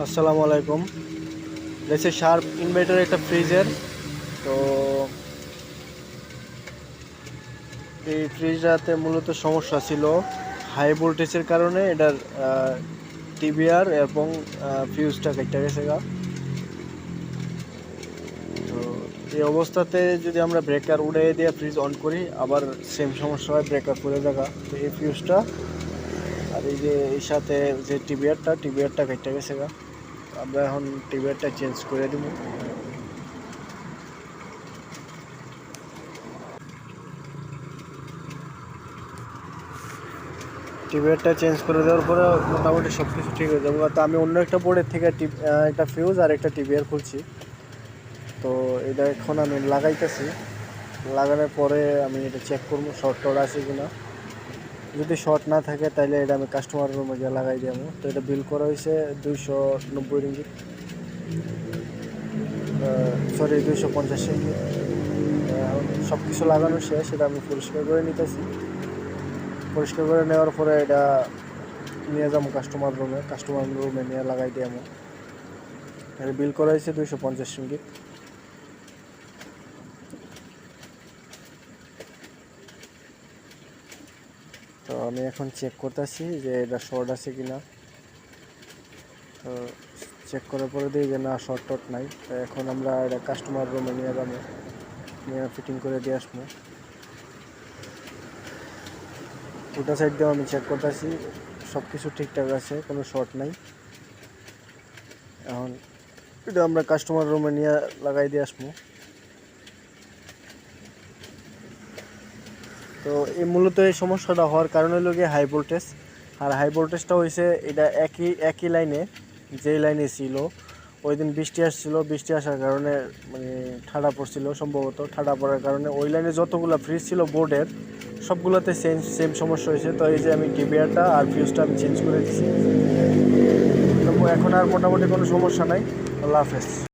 আসসালামু আলাইকুম। দেখছি শার্প ইনভার্টার একটা ফ্রিজের। তো এই ফ্রিজটাতে মূলত সমস্যা ছিল হাই ভোল্টেজের কারণে। এটার টিবিআর এবং ফিউজটা কেটে গেছে গা। তো এই অবস্থাতে যদি আমরা ব্রেকার উড়িয়ে দিয়ে ফ্রিজ অন করি, আবার সেম সমস্যা হয়, ব্রেকার পড়ে থাকা। তো এই ফিউজটা আর এই যে এর সাথে যে টিবিআরটা কেটে গেছে গা। আমরা এখন টিবিআরটা চেঞ্জ করে দিব। টিবিআরটা চেঞ্জ করে দেওয়ার পরে মোটামুটি সব কিছু ঠিক হয়ে যাবে। তো আমি অন্য একটা বোর্ডের থেকে একটা ফিউজ আর একটা টিবিআর খুলছি। তো এটা এখন আমি লাগাইতেছি। লাগানোর পরে আমি এটা চেক করবো শর্ট টর্ট আছে কিনা। যদি শর্ট না থাকে তাহলে এটা আমি কাস্টমার রুমে গিয়ে লাগাই দেবো। তো এটা বিল করা হয়েছে 290 রিঙ্গিত, সরি 250 রিঙ্গিত। এখন সব কিছু লাগানো শেষ, এটা আমি পরিষ্কার করে নিতেছি। পরিষ্কার করে নেওয়ার পরে এটা নিয়ে যাবো কাস্টমার রুমে নিয়ে লাগাই দিয়ে আমি। এর বিল করা হয়েছে 250 রিঙ্গিত। তো আমি এখন চেক করতেছি যে এটা শর্ট আছে কিনা। তো চেক করার পরে দিই যে না, শর্ট টট নাই। তো এখন আমরা এটা কাস্টমার রুমে নিয়ে যাবো, নিয়ে ফিটিং করে দিয়ে আসবো। দুটা সাইড দিয়েও আমি চেক করতেছি, সব কিছু ঠিকঠাক আছে, কোনো শর্ট নাই। এখন এটা আমরা কাস্টমার রুমে নিয়ে লাগাই দিয়ে আসবো। তো এই মূলত এই সমস্যাটা হওয়ার কারণ হলো গিয়ে হাই ভোল্টেজ। আর হাই ভোল্টেজটা হয়েছে এটা একই লাইনে, যেই লাইনে ছিল। ওই দিন বৃষ্টি আসছিল, বৃষ্টি আসার কারণে মানে ঠাডা পড়ছিল, সম্ভবত ঠাডা পড়ার কারণে ওই লাইনে যতগুলো ফ্রিজ ছিল বোর্ডের সবগুলোতে সেম সমস্যা হয়েছে। তো এই যে আমি টিবিআরটা আর ফিউজটা আমি চেঞ্জ করে দিচ্ছি। তো এখন আর মোটামুটি কোনো সমস্যা নাই। আল্লাহ হাফেজ।